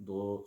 2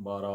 12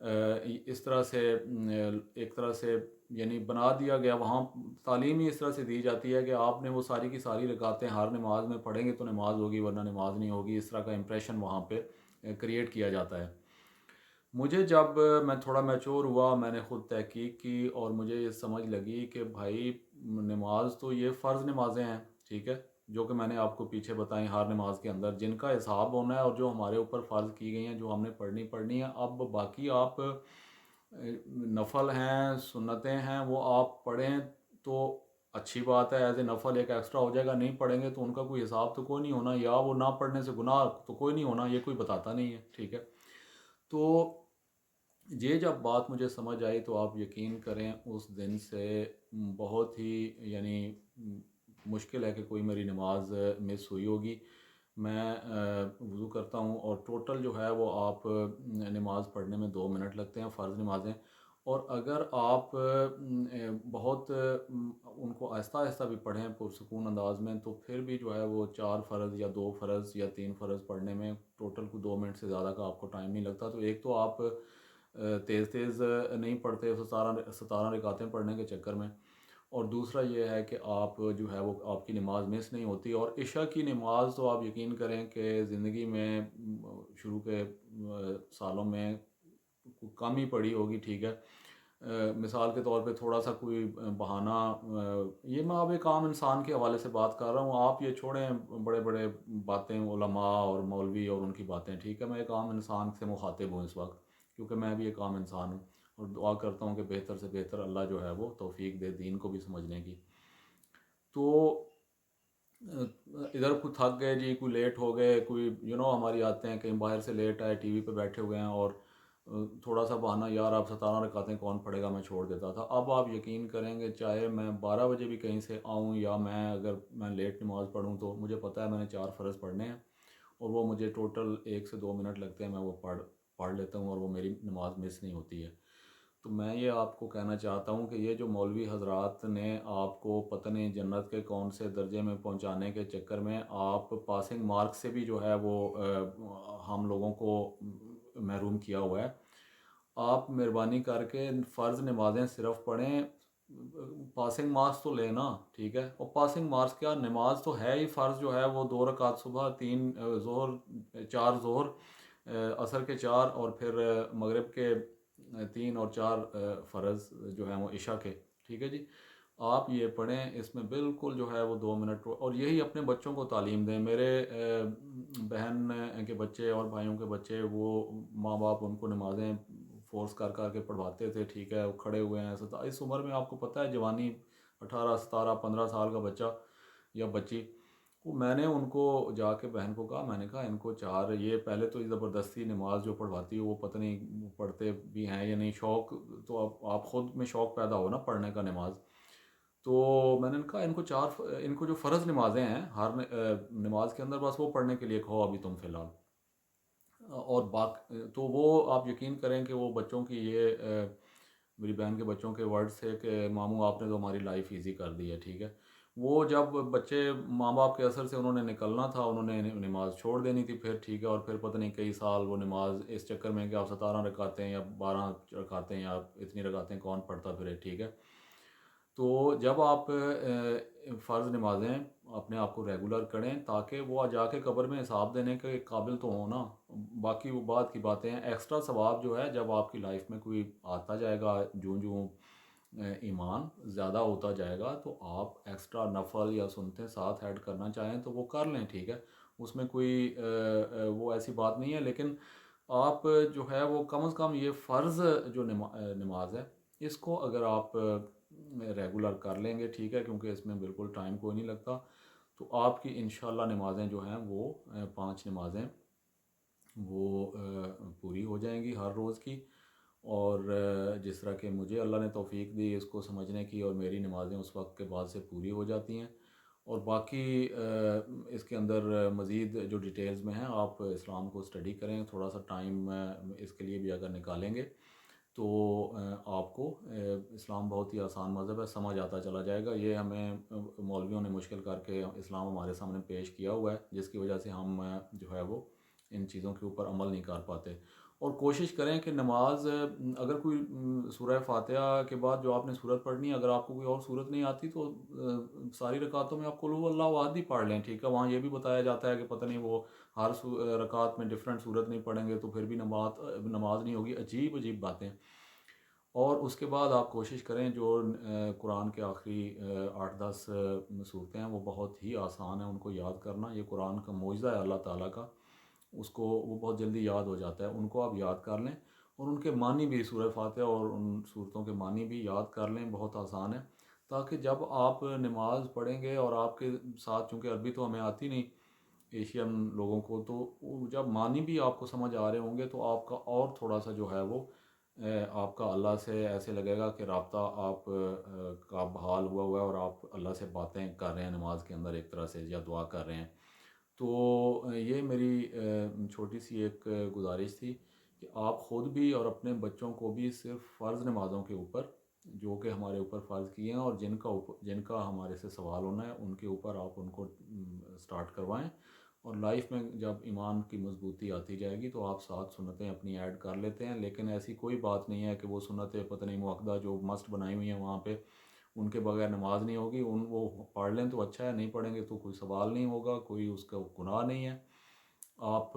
اس طرح سے ایک طرح سے یعنی بنا دیا گیا وہاں، تعلیم ہی اس طرح سے دی جاتی ہے کہ آپ نے وہ ساری کی ساری رکعتیں ہر نماز میں پڑھیں گے تو نماز ہوگی ورنہ نماز نہیں ہوگی، اس طرح کا امپریشن وہاں پہ کریٹ کیا جاتا ہے۔ مجھے جب میں تھوڑا میچور ہوا، میں نے خود تحقیق کی اور مجھے یہ سمجھ لگی کہ بھائی نماز تو یہ فرض نمازیں ہیں، ٹھیک ہے، جو کہ میں نے آپ کو پیچھے بتائیں ہر نماز کے اندر، جن کا حساب ہونا ہے اور جو ہمارے اوپر فرض کی گئی ہیں، جو ہم نے پڑھنی ہے۔ اب باقی آپ نفل ہیں، سنتیں ہیں، وہ آپ پڑھیں تو اچھی بات ہے، ایز اے نفل ایک ایکسٹرا ہو جائے گا، نہیں پڑھیں گے تو ان کا کوئی حساب تو کوئی نہیں ہونا، یا وہ نہ پڑھنے سے گناہ تو کوئی نہیں ہونا، یہ کوئی بتاتا نہیں ہے، ٹھیک ہے۔ تو یہ جب بات مجھے سمجھ آئی تو آپ یقین کریں اس دن سے بہت ہی یعنی مشکل ہے کہ کوئی میری نماز مس ہوئی ہوگی۔ میں وضو کرتا ہوں اور ٹوٹل جو ہے وہ آپ نماز پڑھنے میں 2 منٹ لگتے ہیں، فرض نمازیں، اور اگر آپ بہت ان کو آہستہ آہستہ بھی پڑھیں پرسکون انداز میں تو پھر بھی جو ہے وہ 4 فرض یا 2 فرض یا 3 فرض پڑھنے میں ٹوٹل کو 2 منٹ سے زیادہ کا آپ کو ٹائم نہیں لگتا۔ تو ایک تو آپ تیز تیز نہیں پڑھتے 17 رکعتیں پڑھنے کے چکر میں، اور دوسرا یہ ہے کہ آپ جو ہے وہ آپ کی نماز مس نہیں ہوتی۔ اور عشاء کی نماز تو آپ یقین کریں کہ زندگی میں شروع کے سالوں میں کم ہی پڑھی ہوگی، ٹھیک ہے۔ مثال کے طور پہ تھوڑا سا کوئی بہانہ، یہ میں اب ایک عام انسان کے حوالے سے بات کر رہا ہوں، آپ یہ چھوڑیں بڑے بڑے باتیں علماء اور مولوی اور ان کی باتیں، ٹھیک ہے، میں ایک عام انسان سے مخاطب ہوں اس وقت، کیونکہ میں بھی ایک عام انسان ہوں، اور دعا کرتا ہوں کہ بہتر سے بہتر اللہ جو ہے وہ توفیق دے دین کو بھی سمجھنے کی۔ تو ادھر کوئی تھک گئے جی، کوئی لیٹ ہو گئے، کوئی ہماری آتے ہیں کہیں باہر سے لیٹ آئے، ٹی وی پہ بیٹھے ہوئے ہیں اور تھوڑا سا بہانہ، یار آپ 17 رکعتیں کون پڑھے گا، میں چھوڑ دیتا تھا۔ اب آپ یقین کریں گے چاہے میں 12 بجے بھی کہیں سے آؤں یا اگر میں لیٹ نماز پڑھوں تو مجھے پتہ ہے میں نے 4 فرض پڑھنے ہیں، اور وہ مجھے ٹوٹل 1 سے 2 منٹ لگتے ہیں، میں وہ پڑھ لیتا ہوں اور وہ میری نماز مس نہیں ہوتی ہے۔ تو میں یہ آپ کو کہنا چاہتا ہوں کہ یہ جو مولوی حضرات نے آپ کو پتہ نہیں جنت کے کون سے درجے میں پہنچانے کے چکر میں آپ پاسنگ مارک سے بھی جو ہے وہ ہم لوگوں کو محروم کیا ہوا ہے، آپ مہربانی کر کے فرض نمازیں صرف پڑھیں، پاسنگ مارکس تو لینا، ٹھیک ہے، اور پاسنگ مارکس کیا، نماز تو ہے ہی فرض جو ہے وہ 2 رکعت صبح، 3 ظہر، 4 ظہر، عصر کے 4، اور پھر مغرب کے 3 اور 4 فرض جو ہیں وہ عشاء کے، ٹھیک ہے جی۔ آپ یہ پڑھیں، اس میں بالکل جو ہے وہ 2 منٹ، اور یہی اپنے بچوں کو تعلیم دیں۔ میرے بہن کے بچے اور بھائیوں کے بچے، وہ ماں باپ ان کو نمازیں فورس کر کر کے پڑھواتے تھے، ٹھیک ہے، وہ کھڑے ہوئے ہیں اس عمر میں، آپ کو پتہ ہے جوانی، 18 17 15 سال کا بچہ یا بچی، وہ میں نے ان کو جا کے بہن کو کہا، میں نے کہا ان کو 4، یہ پہلے تو زبردستی نماز جو پڑھواتی ہے وہ پتہ نہیں پڑھتے بھی ہیں یا نہیں، شوق تو آپ خود میں شوق پیدا ہو نا پڑھنے کا نماز، تو میں نے کہا ان کو جو فرض نمازیں ہیں ہر نماز کے اندر، بس وہ پڑھنے کے لیے کہو ابھی تم فی الحال، اور تو وہ آپ یقین کریں کہ وہ بچوں کی یہ میری بہن کے بچوں کے ورڈ سے کہ ماموں آپ نے تو ہماری لائف ایزی کر دی ہے، ٹھیک ہے۔ وہ جب بچے ماں باپ کے اثر سے انہوں نے نکلنا تھا، انہوں نے نماز چھوڑ دینی تھی پھر، ٹھیک ہے، اور پھر پتہ نہیں کئی سال وہ نماز اس چکر میں کہ آپ 17 رکعتیں یا 12 رکعتیں یا اتنی رکعتیں کون پڑھتا پھرے، ٹھیک ہے۔ تو جب آپ فرض نمازیں اپنے آپ کو ریگولر کریں تاکہ وہ جا کے قبر میں حساب دینے کے قابل تو ہوں نا، باقی وہ بات کی باتیں ہیں، ایکسٹرا ثواب جو ہے جب آپ کی لائف میں کوئی آتا جائے گا، جوں ایمان زیادہ ہوتا جائے گا تو آپ ایکسٹرا نفل یا سنتے ساتھ ایڈ کرنا چاہیں تو وہ کر لیں، ٹھیک ہے، اس میں کوئی وہ ایسی بات نہیں ہے، لیکن آپ جو ہے وہ کم از کم یہ فرض جو نماز ہے اس کو اگر آپ ریگولر کر لیں گے، ٹھیک ہے، کیونکہ اس میں بالکل ٹائم کوئی نہیں لگتا، تو آپ کی انشاءاللہ نمازیں جو ہیں وہ 5 نمازیں وہ پوری ہو جائیں گی ہر روز کی، اور جس طرح کہ مجھے اللہ نے توفیق دی اس کو سمجھنے کی، اور میری نمازیں اس وقت کے بعد سے پوری ہو جاتی ہیں۔ اور باقی اس کے اندر مزید جو ڈیٹیلز میں ہیں آپ اسلام کو اسٹڈی کریں، تھوڑا سا ٹائم اس کے لیے بھی اگر نکالیں گے تو آپ کو اسلام بہت ہی آسان مذہب ہے، سمجھ آتا چلا جائے گا۔ یہ ہمیں مولویوں نے مشکل کر کے اسلام ہمارے سامنے پیش کیا ہوا ہے، جس کی وجہ سے ہم جو ہے وہ ان چیزوں کے اوپر عمل نہیں کر پاتے۔ اور کوشش کریں کہ نماز اگر کوئی سورہ فاتحہ کے بعد جو آپ نے صورت پڑھنی ہے، اگر آپ کو کوئی اور صورت نہیں آتی تو ساری رکعتوں میں آپ قل هو اللہ احد ہی پڑھ لیں، ٹھیک ہے. وہاں یہ بھی بتایا جاتا ہے کہ پتہ نہیں وہ ہر رکعت میں ڈفرینٹ صورت نہیں پڑھیں گے تو پھر بھی نماز نہیں ہوگی. عجیب عجیب باتیں. اور اس کے بعد آپ کوشش کریں جو قرآن کے آخری 8-10 صورتیں ہیں وہ بہت ہی آسان ہیں ان کو یاد کرنا. یہ قرآن کا معجزہ ہے اللہ تعالیٰ کا، اس کو وہ بہت جلدی یاد ہو جاتا ہے. ان کو آپ یاد کر لیں اور ان کے معنی بھی، سورہ فاتحہ اور ان صورتوں کے معنی بھی یاد کر لیں. بہت آسان ہے، تاکہ جب آپ نماز پڑھیں گے اور آپ کے ساتھ، چونکہ عربی تو ہمیں آتی نہیں ایشین لوگوں کو، تو جب معنی بھی آپ کو سمجھ آ رہے ہوں گے تو آپ کا اور تھوڑا سا جو ہے وہ آپ کا اللہ سے ایسے لگے گا کہ رابطہ آپ کا بحال ہوا ہوا ہے اور آپ اللہ سے باتیں کر رہے ہیں نماز کے اندر ایک طرح سے، یا دعا کر رہے ہیں. تو یہ میری چھوٹی سی ایک گزارش تھی کہ آپ خود بھی اور اپنے بچوں کو بھی صرف فرض نمازوں کے اوپر، جو کہ ہمارے اوپر فرض کیے ہیں اور جن کا ہمارے سے سوال ہونا ہے، ان کے اوپر آپ ان کو سٹارٹ کروائیں. اور لائف میں جب ایمان کی مضبوطی آتی جائے گی تو آپ ساتھ سنتیں اپنی ایڈ کر لیتے ہیں. لیکن ایسی کوئی بات نہیں ہے کہ وہ سنتیں پتہ نہیں مؤکدہ جو مسٹ بنائی ہوئی ہیں وہاں پہ ان کے بغیر نماز نہیں ہوگی. وہ پڑھ لیں تو اچھا ہے، نہیں پڑھیں گے تو کوئی سوال نہیں ہوگا، کوئی اس کا گناہ نہیں ہے. آپ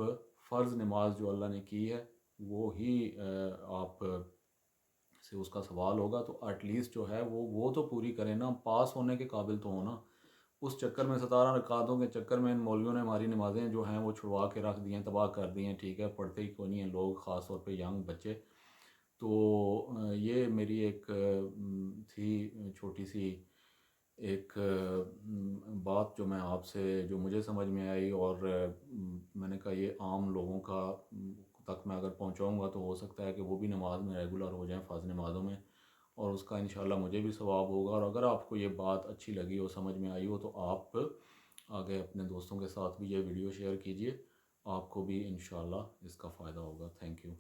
فرض نماز جو اللہ نے کی ہے وہ ہی آپ سے اس کا سوال ہوگا. تو ایٹ لیسٹ جو ہے وہ تو پوری کریں نا، پاس ہونے کے قابل تو ہونا. اس چکر میں 17 رکعتوں کے چکر میں ان مولویوں نے ہماری نمازیں جو ہیں وہ چھڑوا کے رکھ دی ہیں، تباہ کر دی ہیں. ٹھیک ہے، پڑھتے ہی کوئی نہیں ہیں لوگ، خاص طور پہ ینگ بچے. تو یہ میری ایک تھی چھوٹی سی ایک بات جو میں آپ سے، جو مجھے سمجھ میں آئی، اور میں نے کہا یہ عام لوگوں کا تک میں اگر پہنچاؤں گا تو ہو سکتا ہے کہ وہ بھی نماز میں ریگولر ہو جائیں فرض نمازوں میں، اور اس کا انشاءاللہ مجھے بھی ثواب ہوگا. اور اگر آپ کو یہ بات اچھی لگی ہو، سمجھ میں آئی ہو، تو آپ آگے اپنے دوستوں کے ساتھ بھی یہ ویڈیو شیئر کیجئے، آپ کو بھی انشاءاللہ اس کا فائدہ ہوگا. Thank you.